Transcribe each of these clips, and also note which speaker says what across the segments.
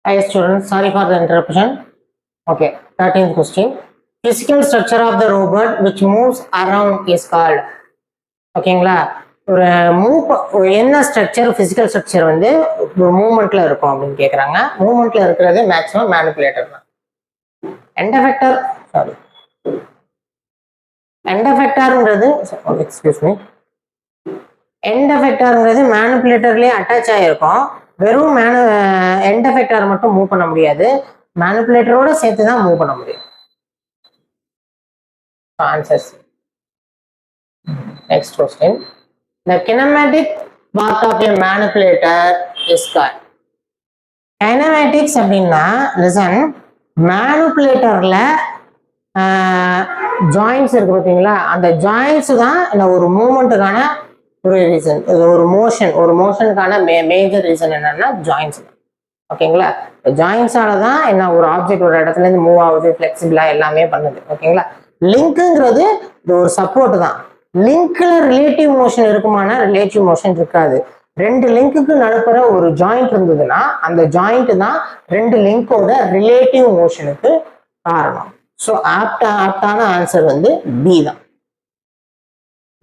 Speaker 1: Hi students, sorry for the interruption. Okay, 13th question. Physical structure of the robot which moves around is called. ஓகேங்களா, ஒரு என்ன structure, physical structure வந்து ஒரு மூவ்மெண்ட்ல இருக்கும் அப்படின்னு கேட்குறாங்க. மூவ்மெண்ட்ல இருக்கிறது மேக்ஸிமம் மேனிபுலேட்டர் தான். End effector excuse me, end எஃபெக்டர்ங்கிறது மேனிபுலேட்டர்லேயே அட்டாச் ஆகிருக்கும். வெறும் எண்ட் எஃபெக்டர் மட்டும் மூவ் பண்ண முடியாது, மேனிபுலேட்டரோட சேர்த்து தான் மூவ் பண்ண முடியும். Answers. Next question. The kinematic part of a manipulator is called. Kinematics அப்படின்னா லிசன், மேனிபுலேட்டர்ல ஜாயின்ஸ் இருக்கு பார்த்தீங்களா, அந்த ஜாயின்ஸ் தான் இந்த ஒரு மூவ்மெண்ட்டுக்கான ஒரு ரீசன். ஒரு மோஷனுக்கான மேஜர் ரீசன் என்னன்னா ஜாயின்ஸ் தான். ஓகேங்களா, ஜாயின்ஸால தான் என்ன ஒரு ஆப்ஜெக்ட் ஒரு இடத்துல இருந்து மூவ் ஆகுது, ஃபிளெக்சிபிளா எல்லாமே பண்ணுது. ஓகேங்களா, லிங்க்குங்கிறது இது ஒரு சப்போர்ட் தான். லிங்க்ல ரிலேட்டிவ் மோஷன் இருக்குமானா ரிலேட்டிவ் மோஷன் இருக்காது. ரெண்டு லிங்க்குக்கு நடுப்புற ஒரு ஜாயிண்ட் இருந்ததுன்னா அந்த ஜாயிண்ட் தான் ரெண்டு லிங்கோட ரிலேட்டிவ் மோஷனுக்கு காரணம். ஸோ ஆப்டான ஆன்சர் வந்து பி தான்.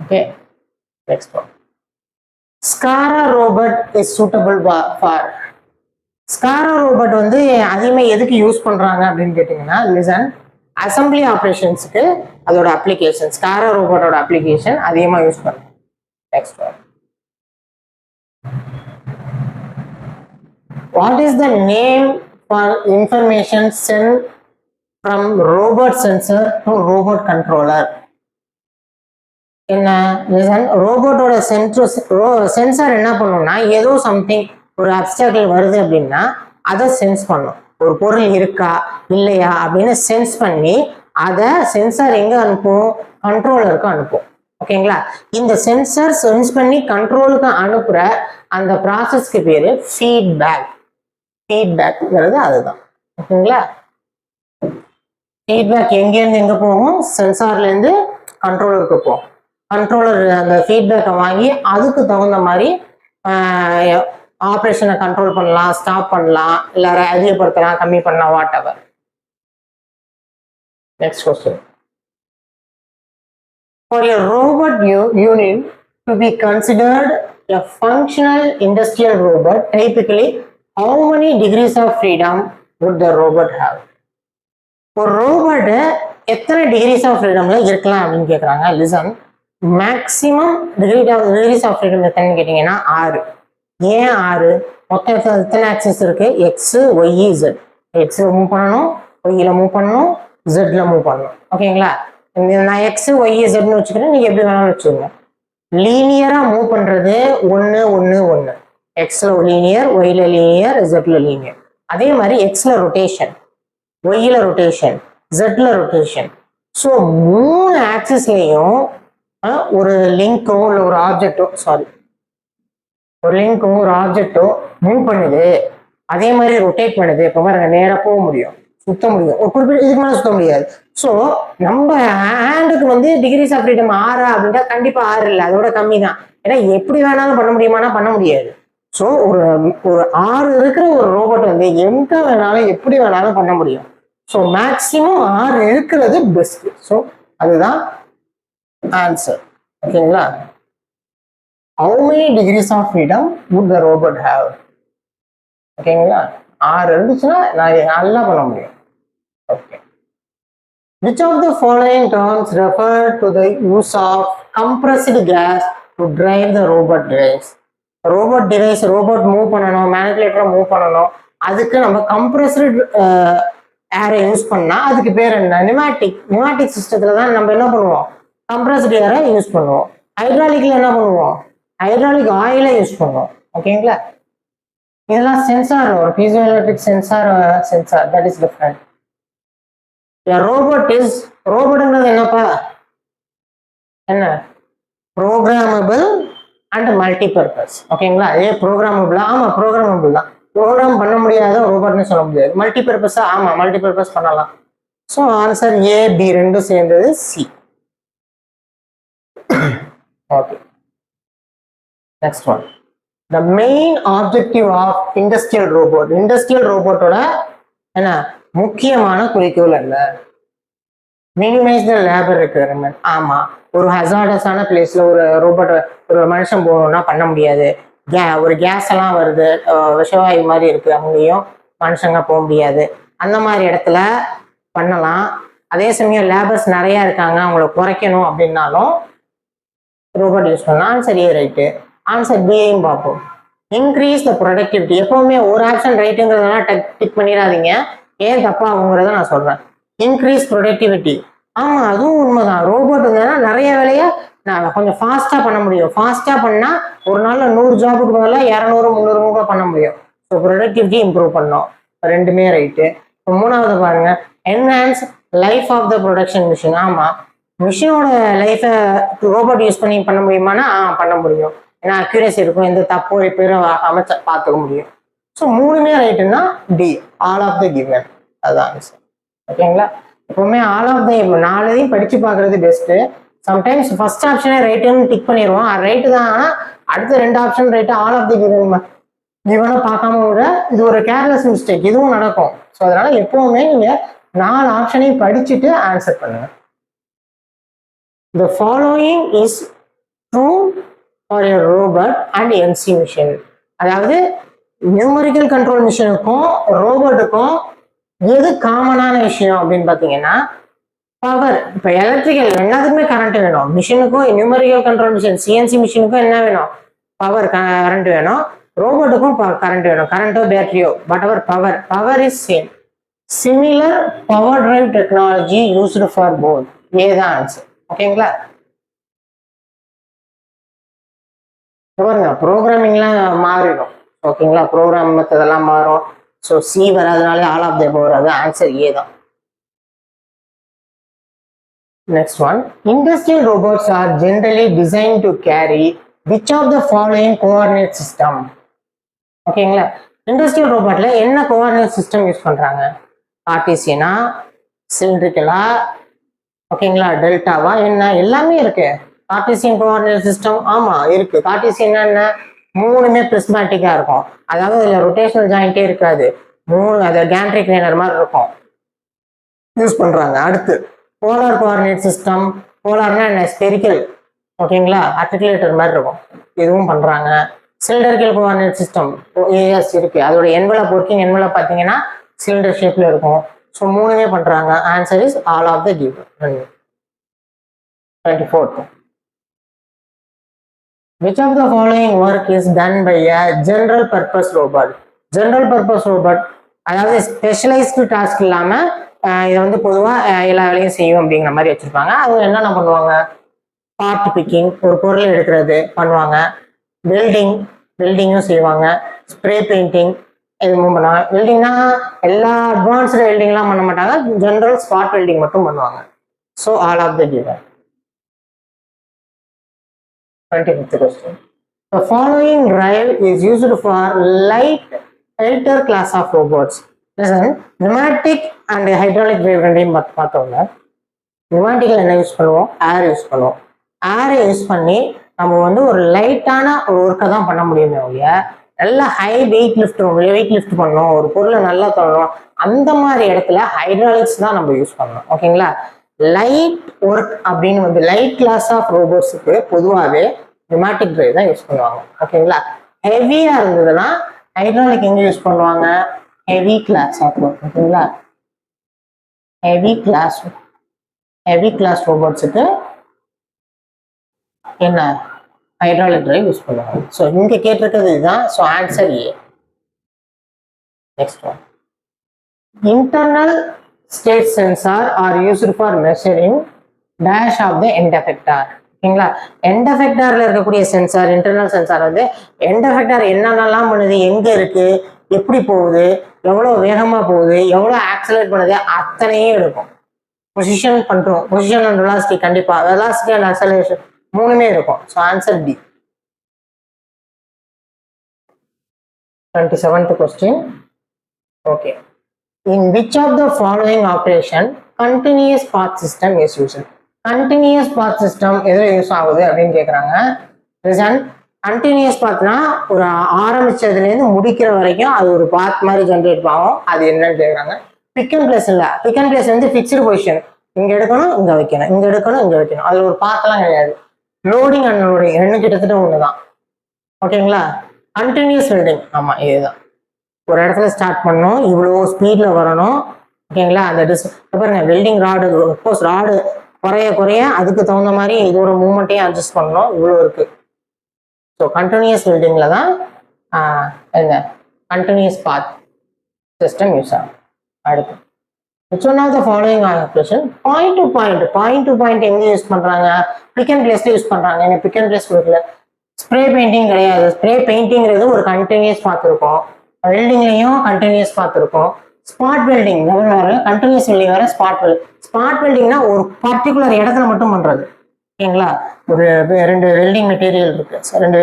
Speaker 1: Okay, next one. SCARA robot is suitable for. SCARA robot வந்து அதிகமாக எதுக்கு யூஸ் பண்றாங்க அப்படின்னு கேட்டீங்கன்னா, லிசன், அசம்பிளி ஆப்ரேஷன்ஸுக்கு அதோட அப்ளிகேஷன், ஸ்காரா ரோபோட்டோட அப்ளிகேஷன் அதிகமாக யூஸ் பண்ணுறோம். Next one. What is the name for information sent from robot sensor to robot controller? என்ன லிசன், ரோபோட்டோட சென்சார் என்ன பண்ணும்னா, ஏதோ சம்திங் ஒரு அப்ஸ்டாக்கிள் வருது அப்படின்னா அதை சென்ஸ் பண்ணும். ஒரு பொருள் இருக்கா இல்லையா அப்படின்னு சென்ஸ் பண்ணி அதை சென்சார் எங்க அனுப்பும், கண்ட்ரோலருக்கு அனுப்பும். ஓகேங்களா, இந்த சென்சார் சென்ஸ் பண்ணி கண்ட்ரோலுக்கு அனுப்புற அந்த ப்ராசஸ்க்கு பேரு ஃபீட்பேக். ஃபீட்பேக்ங்கிறது அதுதான். ஓகேங்களா, ஃபீட்பேக் எங்கேருந்து எங்க போகும், சென்சார்ல இருந்து கண்ட்ரோலருக்கு போகும். கண்ட்ரோலர் அந்த ஃபீட்பேக்கை வாங்கி அதுக்கு தகுந்த மாதிரி ஆப்ரேஷனை கண்ட்ரோல் பண்ணலாம், ஸ்டாப் பண்ணலாம், இல்லை அதிகப்படுத்தலாம், கம்மி பண்ணலாம், what ever. Next question. For a robot unit to be considered a functional industrial robot, typically how many degrees of freedom would the robot have? ஒரு ரோபோட் எத்தனை டிகிரிஸ் ஆஃப் ஃப்ரீடம்ல இருக்கலாம் அப்படின்னு கேட்குறாங்க. Listen, maximum degrees of freedom எத்தனைன்னு கேட்டீங்கன்னா 6. ஏன் 6? மொத்தம் எத்தனை ஆக்சிஸ் இருக்கு, எக்ஸ் ஒய் இசட். எக்ஸ்ல மூவ் பண்ணணும், ஒய்ல மூவ் பண்ணணும், ஜெட்ல மூவ் பண்ணணும். ஓகேங்களா, நான் எக்ஸ் ஒய் இசட்னு வச்சுக்கிறேன், நீங்க எப்படி வேணாலும் வச்சுக்கோங்க. லீனியரா மூவ் பண்றது 1 1 1. எக்ஸ்ல லீனியர், ஒய்ல லீனியர், ஜெட்ல லீனியர். அதே மாதிரி எக்ஸ்ல ரொட்டேஷன், ஒய்ல ரொட்டேஷன், ஜெட்ல ரொட்டேஷன். ஸோ 3 ஆக்சிஸ்லையும் ஒரு லிங்கோ இல்லை ஒரு ஆப்ஜெக்டோ, ஒரு லிங்கோ ஒரு ஆப்ஜெக்டோ மூவ் பண்ணுது, அதே மாதிரி ரொட்டேட் பண்ணுது. இப்போ பாருங்க, நேராக போக முடியும், சுத்த முடியும், ஒரு குறிப்பிட்ட இதுக்கு மேலே சுத்த முடியாது. ஸோ நம்ம ஹேண்டுக்கு வந்து டிகிரிஸ் ஆஃப் ஃப்ரீடம் 6 அப்படின்னா கண்டிப்பா 6 இல்லை, அதோட கம்மி தான். ஏன்னா எப்படி வேணாலும் பண்ண முடியுமானா பண்ண முடியாது. ஸோ ஒரு 6 இருக்கிற ஒரு ரோபோட் வந்து எங்க வேணாலும் எப்படி வேணாலும் பண்ண முடியும். ஸோ மேக்சிமம் 6 இருக்கிறது பெஸ்ட். ஸோ அதுதான் ஆன்சர். ஓகேங்களா, how many degrees of freedom would the robot have? ஓகேங்களா, 6 இருந்துச்சுன்னா நல்லா பண்ண முடியும். Okay. Which of the following terms refer to the use of compressed gas to drive the robot device? Robot move பண்ணணும், மேனிபுலேட்டரை move பண்ணணும், அதுக்கு நம்ம கம்ப்ரஸ்டு ஏரை யூஸ் பண்ணா அதுக்கு பேர் என்ன? நியூமேட்டிக் சிஸ்டத்துல தான் நம்ம என்ன பண்ணுவோம், கம்ப்ரஸ்டு ஏரை யூஸ் பண்ணுவோம். ஹைட்ராலிக்ல என்ன பண்ணுவோம், ஹைட்ராலிக் ஆயிலை யூஸ் பண்ணுவோம். ஓகேங்களா, இதெல்லாம் சென்சார், ஒரு பீசோஎலக்ட்ரிக் சென்சார், தட் இஸ் டிஃபரண்ட். ரோபோட்ங்கிறது என்னப்பா, என்ன, ப்ரோக்ராமபிள் அண்ட் மல்டிபர்பஸ். ஓகேங்களா, அதே ப்ரோக்ராமபிளா? ஆமா, ப்ரோக்ராமபிள் தான். ப்ரோக்ராம் பண்ண முடியாத ரோபோட்னு சொல்ல முடியாது. மல்டிபர்பஸா? ஆமா, மல்டிபர்பஸ் பண்ணலாம். ஸோ ஆன்சர் ஏ பி ரெண்டும் சேர்ந்தது சி. Okay, next one. the main objective of industrial robotோட என்ன முக்கியமான குறிக்கோள் என்ன? Minimize the labour requirement. ஆமா, ஒரு ஹசார்டஸான பிளேஸ்ல ஒரு மனுஷன் போகணும்னா பண்ண முடியாது. ஒரு கேஸ் எல்லாம் வருது, விஷவாயு மாதிரி இருக்கு, அங்கேயும் மனுஷங்க போக முடியாது. அந்த மாதிரி இடத்துல பண்ணலாம். அதே சமயம் லேபர்ஸ் நிறைய இருக்காங்க, அவங்கள குறைக்கணும் அப்படின்னாலும் ரோபோட் யூஸ் பண்ணலாம். Answer A right. ஆன்சர் பியையும் பார்ப்போம். Increase the productivity. எப்பவுமே ஒரு ஆப்ஷன் ரைட்டுங்கிறதெல்லாம் டிக் பண்ணிடாதீங்க, ஏன் தப்பாகுங்கிறத நான் சொல்றேன். Increase productivity. ஆமா, அதுவும் உண்மைதான். ரோபோட் இருந்ததுன்னா நிறைய வேலையை நான் கொஞ்சம் ஃபாஸ்டா பண்ண முடியும். ஃபாஸ்டா பண்ணா ஒரு நாள்ல 100 ஜாபுக்கு பதிலாக 200 300 கூட பண்ண முடியும். ஸோ ப்ரொடக்டிவிட்டி இம்ப்ரூவ் பண்ணோம். ரெண்டுமே ரைட்டு. மூணாவது பாருங்க, enhance life of the production machine. ஆமா, மிஷினோட லைஃபை ரோபோட் யூஸ் பண்ணி பண்ண முடியுமானா பண்ண முடியும். ஏன்னா அக்யூரேசி இருக்கும், எந்த தப்போ பேரும் அமைச்ச பார்த்துக்க முடியும். ஸோ மூணுமே ரைட்டுன்னா D, all of the given. அதுதான் ஆன்சர். ஓகேங்களா? எப்பவுமே ஆல் ஆஃப் த 4 படிச்சு பார்க்கறது பெஸ்ட்டு. சம்டைம்ஸ் ஃபர்ஸ்ட் ஆப்ஷனே ரைட்டுன்னு டிக் பண்ணிடுவோம், அது ரைட்டு தான். ஆனால் அடுத்த 2 option right, all of the கிவனை பார்க்காம விட இது ஒரு கேர்லெஸ் மிஸ்டேக், இதுவும் நடக்கும். ஸோ அதனால எப்பவுமே நீங்க 4 ஆப்ஷனையும் படிச்சுட்டு ஆன்சர் பண்ணுங்க. The following is true for a robot and NC machine. அதாவது நியூமரிக்கல் கண்ட்ரோல் மிஷினுக்கும் ரோபோட்டுக்கும் எது காமனான விஷயம் அப்படின்னு பார்த்தீங்கன்னா பவர். இப்போ எலக்ட்ரிக்கல் எல்லாத்துக்குமே கரண்ட் வேணும். மிஷினுக்கும் நியூமரிக்கல் கண்ட்ரோல் மிஷின் சிஎன்சி மிஷினுக்கும் என்ன வேணும்? பவர், கரண்ட் வேணும். ரோபோட்டுக்கும் கரண்ட் வேணும், கரண்டோ பேட்டரியோ, but our power is same. Similar power drive technology used for both. ஏதான் ஆன்சர். ஓகேங்களா? பாருங்க, ப்ரோக்ராமிங்லாம் மாறிடும். ஓகேங்களா? ப்ரோக்ராம் மெத்தடெல்லாம் மாறும். ஸோ சி வராதனாலே ஆல் ஆஃப் த எபோவ் வராது. ஆன்சர் ஏ தான். Next one, industrial robots are generally designed to carry which of the following coordinate system? ஓகேங்களா? இண்டஸ்ட்ரியல் ரோபோட்ல என்ன கோஆர்டினேட் சிஸ்டம் யூஸ் பண்றாங்க? கார்டீசியனா, சிலிண்ட்ரிக்கலா, ஓகேங்களா, டெல்டாவா, என்ன எல்லாமே இருக்கு. கார்டீசியன் கோஆர்டினேட் சிஸ்டம் ஆமா இருக்கு. கார்டீசியன் என்ன? 3மே பிரிஸ்மேட்டிக்கா இருக்கும். அதாவது இதுல ரொட்டேஷனல் ஜாயிண்டே இருக்காது. 3 அது கேண்ட்ரிக் லைனர் மாதிரி இருக்கும், யூஸ் பண்றாங்க. அடுத்து போலார் கோஆர்டினேட் சிஸ்டம். போலார்னா என்ன? ஸ்பெரிக்கல். ஓகேங்களா? ஆர்டிகுலேட்டர் மாதிரி இருக்கும், இதுவும் பண்றாங்க. சிலிண்டரிக்கல் கோஆர்டினேட் சிஸ்டம் ஏஎஸ் இருக்கு. அதோட என்வலப், ஒர்க்கிங் என்வலப் பார்த்தீங்கன்னா சிலிண்டர் ஷேப்ல இருக்கும். ஸோ 3மே பண்றாங்க. Answer is all of the given. 24th, which of the following work is done by a general purpose robot? general purpose robot அதாவது specialised task இல்லாம இதை வந்து பொதுவாக எல்லா வேலையும் செய்யும் அப்படிங்கிற மாதிரி வச்சிருப்பாங்க. அது என்னென்ன பண்ணுவாங்க? பார்ட் பிக்கிங், ஒரு பொருள் எடுக்கிறது பண்ணுவாங்க. வெல்டிங்கும் செய்வாங்க. ஸ்ப்ரே பெயிண்டிங் எதுவும் பண்ணுவாங்க. வெல்டிங்னா எல்லா அட்வான்ஸ்டு வெல்டிங்லாம் பண்ண மாட்டாங்க, ஜென்ரல் ஸ்பாட் வெல்டிங் மட்டும் பண்ணுவாங்க. So all of the given. 25th question. The following drive is used for lighter class of robots. Listen, pneumatic and hydraulic drive ரெண்டையும் பார்த்தோம்னா pneumaticல என்ன யூஸ் பண்ணுவோம்? ஏர் யூஸ் பண்ணுவோம். ஏரை யூஸ் பண்ணி நம்ம வந்து ஒரு லைட்டான ஒரு ஒர்க்கை தான் பண்ண முடியுமே ஒழிய நல்லா ஹை வெயிட் லிஃப்ட் பண்ணணும், ஒரு பொருளை நல்லா தொடணும், அந்த மாதிரி இடத்துல ஹைட்ராலிக்ஸ் தான் நம்ம யூஸ் பண்ணணும். ஓகேங்களா? லைட் ஒர்க் அப்படின்னு வந்து லைட் கிளாஸ் ஆஃப் ரோபோட்ஸுக்கு பொதுவாகவே நியூமேட்டிக் டிரைவ் தான் யூஸ் பண்ணுவாங்க. ஓகேங்களா? ஹெவியா இருந்ததுன்னா ஹைட்ராலிக் எங்க யூஸ் பண்ணுவாங்க? Heavy class of work. ஓகேங்களா? ஹெவி கிளாஸ் ரோபோட்ஸுக்கு என்ன? ஹைட்ராலிக் டிரைவ் யூஸ் பண்ணுவாங்க. ஸோ இங்க கேட்டிருக்கிறது இதுதான். So answer A. Next one, internal state sensor are used for measuring dash of the end effector. ஓகேங்களா? எண்ட் எஃபெக்டார்ல இருக்கக்கூடிய சென்சார், இன்டர்னல் சென்சார் வந்து எண்ட் எஃபெக்டார் என்னென்னலாம் பண்ணுது, எங்க இருக்கு, எப்படி போகுது, எவ்வளோ வேகமா போகுது, எவ்வளோ ஆக்சலேட் பண்ணுது, அத்தனையும் எடுக்கும். பொசிஷன் பண்றோம், பொசிஷன் அண்ட் வெலாசிட்டி, கண்டிப்பா வெலாசிட்டி அண்ட் அக்சலரேஷன் 3மே இருக்கும். So answer D. 27th question. Okay. In which of the following operation continuous path system is used? Continuous path system எதில் யூஸ் ஆகுது அப்படின்னு கேட்குறாங்க. Listen, கண்டினியூஸ் பாத்னா ஒரு ஆரம்பிச்சதுலேருந்து முடிக்கிற வரைக்கும் அது ஒரு பாத் மாதிரி ஜென்ரேட் ஆகும். அது என்னன்னு கேட்குறாங்க. பிக் அண்ட் பிளேஸ் இல்லை. பிக் அண்ட் பிளேஸ் வந்து ஃபிக்ஸ்டு பொசிஷன். இங்க எடுக்கணும், இங்க வைக்கணும், இங்க எடுக்கணும், இங்க வைக்கணும். அது ஒரு பாத்தெல்லாம் கிடையாது. லோடிங் அண்ட் லோடிங் ரெண்டு கிட்டத்தட்ட ஒண்ணுதான். ஓகேங்களா? கண்டினியூஸ் வெல்டிங், ஆமா இதுதான். ஒரு இடத்துல ஸ்டார்ட் பண்ணணும், இவ்வளோ ஸ்பீட்ல வரணும். ஓகேங்களா? அந்த பாருங்க, வெல்டிங் ராடு, சப்போஸ் ராடு குறைய குறைய அதுக்கு தகுந்த மாதிரி இதோட மூவ்மெண்ட்டையும் அட்ஜஸ்ட் பண்ணணும். இவ்வளோ இருக்கு. ஸோ கண்டினியூஸ் வெல்டிங்ல தான் என்ன கண்டினியூஸ் பாத் சிஸ்டம் யூஸ் ஆகும். அடுத்து which one of the following are question point to point எங்க யூஸ் பண்றாங்க? பிக் அண்ட் பிளேஸ்ல யூஸ் பண்றாங்க. எனக்கு பிக் அண்ட் பிளேஸ் கொடுக்கல. ஸ்ப்ரே பெயிண்டிங் கிடையாது. ஸ்ப்ரே பெயிண்டிங்கிறது ஒரு கண்டினியூஸ் பார்த்துருக்கோம். வெல்டிங்லையும் கண்டினியூஸ் பார்த்துருக்கோம். ஸ்பாட் வெல்டிங் கண்டினியூஸ் வெல்டிங் வேற, ஸ்பாட் வெல்டிங். ஸ்பாட் வெல்டிங்னா ஒரு பர்டிகுலர் இடத்துல மட்டும் பண்றது. ஓகேங்களா? ஒரு ரெண்டு வெல்டிங் மெட்டீரியல் இருக்கு, ரெண்டு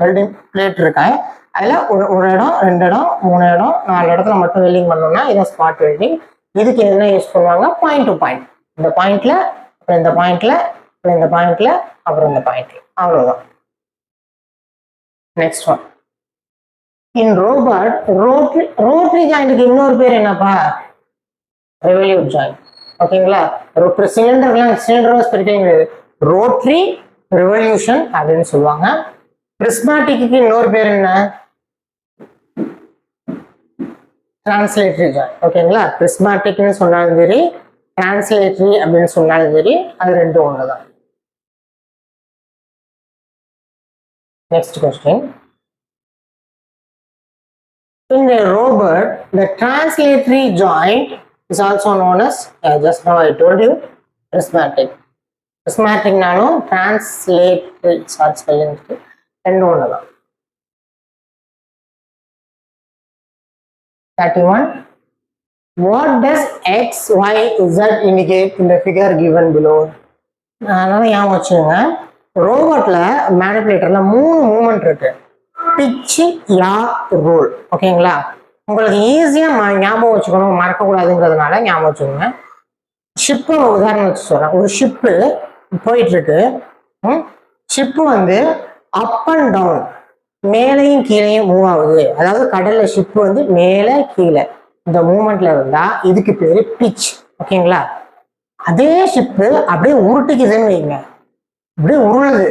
Speaker 1: வெல்டிங் பிளேட் இருக்கா, அதுல ஒரு இடம், ரெண்டு இடம், மூணு இடம், 4 இடத்துல மட்டும் வெல்டிங் பண்ணோம்னா இதான் ஸ்பாட் வெல்டிங். இதுக்கு என்ன யூஸ் பண்ணுவாங்க? Point to point. இந்த பாயிண்ட்ல, அப்புறம் இந்த பாயிண்ட்ல, அப்புறம் இந்த பாயிண்ட்ல, அப்புறம் இந்த பாயிண்ட்ல, அவ்வளவுதான். நெக்ஸ்ட் ஒன், இன் ரோபோட் ரோட்டரி ஜாயிண்ட்டுக்கு இன்னொரு பேர் என்னப்பா? Revolute joint. ஓகேங்களா? சிலிண்டர் கிடையாது, ரோட்டரி ரெவல்யூஷன் அப்படின்னு சொல்லுவாங்க. பிரிஸ்மாட்டிக்கு இன்னொரு பேர் என்ன? Translatory joint. ஓகேங்களா? பிரிஸ்மாட்டிக்னு சொன்னாலும் சரி, டிரான்ஸ்லேட்டரி அப்படின்னு சொன்னாலும் சரி, அது ரெண்டும் ஒண்ணுதான். Next question, in a robot the translatory joint is also known as just now I told you prismatic. Prismaticனாலும் translatory short spelling ரெண்டும் ஒண்ணுதான். 31, what does x, y, z indicate in the figure given below? அதனால ஞாபகம் வச்சுக்கோங்க, ரோபோட்ல மேனிபுலேட்டர்ல 3 movement இருக்கு. பிச்சு, யா, role. ஓகேங்களா? உங்களுக்கு ஈஸியா ஞாபகம் வச்சுக்கணும், மறக்கக்கூடாதுங்கிறதுனால ஞாபகம் வச்சுக்கோங்க. ஷிப்பு உதாரணம் வச்சு சொல்றேன். ஒரு ஷிப்பு போயிட்டு இருக்கு. ஷிப்பு வந்து அப் அண்ட் டவுன், மேலையும் கீழையும் மூவ் ஆகுது. அதாவது கடல்ல ஷிப்பு வந்து மேலே கீழே இந்த மூவ்மெண்ட்ல இருந்தா இதுக்கு பேரு பிச். ஓகேங்களா? அதே ஷிப்பு அப்படியே உருட்டுக்குதுன்னு வைங்க, அப்படியே உருளுது.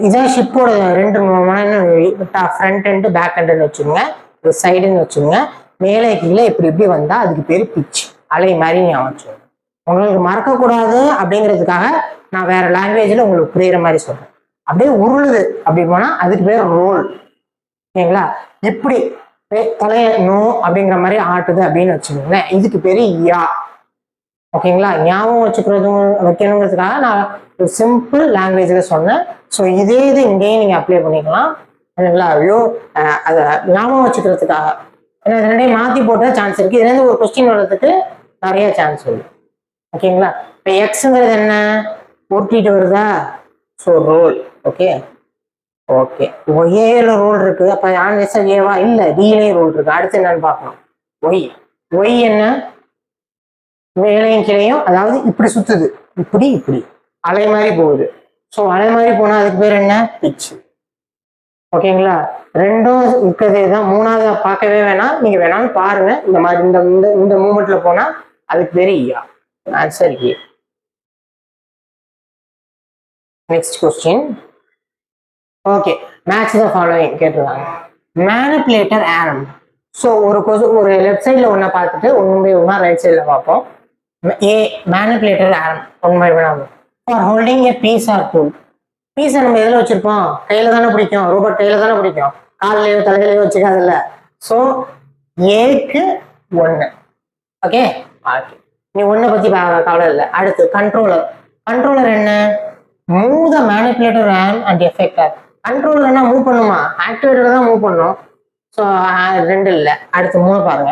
Speaker 1: இதான் ஷிப்போட ரெண்டு ஃப்ரண்ட் எண்ட் பேக் எண்டுன்னு வச்சுக்கோங்க, ஒரு சைடுன்னு வச்சுக்கோங்க. மேலே கீழே இப்படி இப்படி வந்தா அதுக்கு பேரு பிச், அலை மாதிரி ஞாபகம் வச்சுக்கோங்க. உங்களுக்கு மறக்கக்கூடாது அப்படிங்கிறதுக்காக நான் வேற லாங்குவேஜ்ல உங்களுக்கு புரியுற மாதிரி சொல்றேன். அப்படியே உருளுது அப்படி போனா அதுக்கு பேர் ரோல். ஓகேங்களா? இப்படி தலைய நோ அப்படிங்கிற மாதிரி ஆட்டுது அப்படின்னு வச்சுக்கோங்களேன், இதுக்கு பேரு யா. ஓகேங்களா? ஞாபகம் வைக்கணுங்கிறதுக்காக நான் ஒரு சிம்பிள் லாங்குவேஜ்ல சொன்னேன். ஸோ இதே இது இங்கேயும் நீங்க அப்ளை பண்ணிக்கலாம். ஓகேங்களா? அதை ஞாபகம் வச்சுக்கிறதுக்காக, ஏன்னா ரெண்டையும் மாத்தி போட்ட சான்ஸ் இருக்கு. இதுல இருந்து ஒரு கொஸ்டின் வர்றதுக்கு நிறைய சான்ஸ் இருக்கு. ஓகேங்களா? இப்போ எக்ஸுங்கிறது என்ன? உருட்டிட்டு வருதா? So roll. ஓகே ஓகே, ஒய்ஏல ரோல் இருக்கு. அப்ப ஆன்சர் ஏவா? இல்ல, டிலேயும் ரோல் இருக்கு. அடுத்து என்னன்னு பார்க்கணும். ஒய். ஒய் என்ன? மேலையும் கீழையும், அதாவது இப்படி சுத்துது, இப்படி இப்படி அலை மாதிரி போகுது. ஸோ அலை மாதிரி போனா அதுக்கு பேர் என்ன? பிச். ஓகேங்களா? ரெண்டும் இருக்கிறதே தான். மூணாவது பார்க்கவே வேணாம், நீங்க வேணாலும் பாருங்க. இந்த மாதிரி இந்த மூமெண்ட்ல போனா அதுக்கு பேரு yaw. Answer A. Next question. Okay, match the following கேட்டிருக்காங்க. Manipulator arm. ஸோ ஒரு லெஃப்ட் சைடில் ஒன்றை பார்த்துட்டு ஒன்றா ரைட் சைடில் பார்ப்போம். A manipulator arm one by one ஆகும். For holding a piece or tool. பீஸை நம்ம எதில் வச்சிருப்போம்? கையில் தானே பிடிக்கும். ரோபோட் கையில் தானே பிடிக்கும், காலிலேயோ தலையிலையோ வச்சுக்காதில்ல. ஸோ ஏக்கு 1. ஓகே, நீ ஒன்றை பற்றி கவலை இல்லை. அடுத்து கண்ட்ரோலர். கண்ட்ரோலர் என்ன? Move the manipulator arm and effector. Controller என்ன மூவ் பண்ணுமா? ஆக்டிவேட்டர் தான் மூவ் பண்ணும். ஸோ 2 இல்லை. அடுத்து 3 பாருங்க.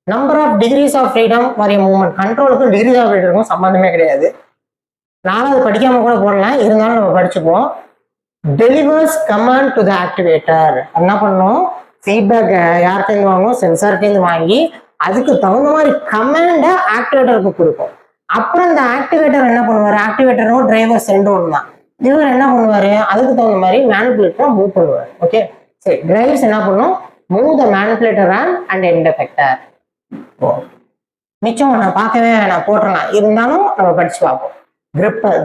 Speaker 1: Number of degrees of freedom for a movement. கண்ட்ரோலுக்கும் டிகிரிஸ் ஆஃப் ஃப்ரீடமுக்கும் சம்பந்தமே கிடையாது. 4வது படிக்காம கூட போடலாம், இருந்தாலும் நம்ம படிச்சுப்போம். Delivers command to the activator. என்ன பண்ணும்? ஃபீட்பேக் யார்கிட்டேருந்து வாங்கும்? சென்சார்கிட்டேருந்து வாங்கி அதுக்கு தகுந்த மாதிரி கமாண்டை ஆக்டிவேட்டருக்கு கொடுக்கும். அப்புறம் இந்த ஆக்டிவேட்டர் என்ன பண்ணுவார்? ஆக்டிவேட்டரும் டிரைவர்ஸ் ரெண்டும் ஒன்று தான். இவர் என்ன பண்ணுவாரு, அதுக்கு தகுந்த மாதிரி மேனிபுலேட்டரை மூவ் பண்ணுவார். ஓகே, சரி. டிரைவ்ஸ் என்ன பண்ணும், move the manipulator and end effector. மிச்சம் நான் பார்க்கவே நான் போட்டுறலாம், இருந்தாலும் நம்ம படிச்சு பார்ப்போம்.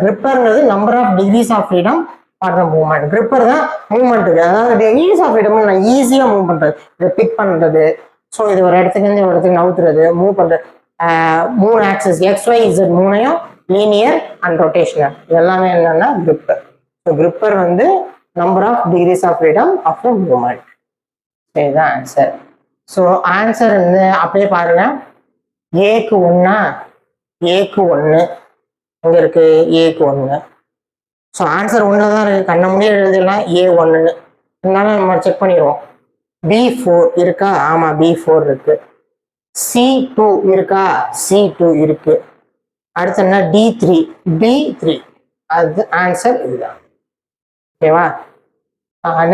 Speaker 1: கிரிப்பர்ங்கிறது number of degrees of freedom for the movement. Gripper தான் மூவ்மெண்ட்டுக்கு, அதாவது டிகிரிஸ் ஆஃப் ஃப்ரீடம் நான் ஈஸியாக மூவ் பண்ணுறது, இதை பிக் பண்ணுறது. ஸோ இது ஒரு இடத்துக்கு இருந்து ஒரு இடத்துக்கு நவுத்துறது, மூவ் பண்ணுறது. 3 ஆக்சஸ் XYZ 3ஐயும் லீனியர் அண்ட் ரொட்டேஷனல், இதெல்லாமே என்னன்னா கிரிப்பர். ஸோ கிரிப்பர் வந்து number of degrees of freedom of the movement. இதுதான் ஆன்சர். ஸோ ஆன்சர் வந்து அப்படியே பாருங்க, ஏக்கு 1, ஏக்கு 1 இங்க இருக்கு, ஏக்கு 1. ஸோ ஆன்சர் 1 தான் இருக்கு, கண்ண முடிய எழுதிடலாம் A1. இருந்தாலும் நம்ம செக் பண்ணிடுவோம். B4 இருக்கா, ஆமா B4 இருக்கு. C2 இருக்கா, C2 இருக்கு. அடுத்து என்ன, D3, B3. அது ஆன்சர் இதுதான். ஓகேவா?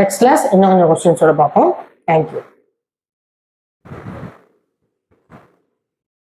Speaker 1: நெக்ஸ்ட் கிளாஸ் இன்னும் கொஞ்சம் கொஸ்டின்ஸோட பார்ப்போம். தேங்க்யூ.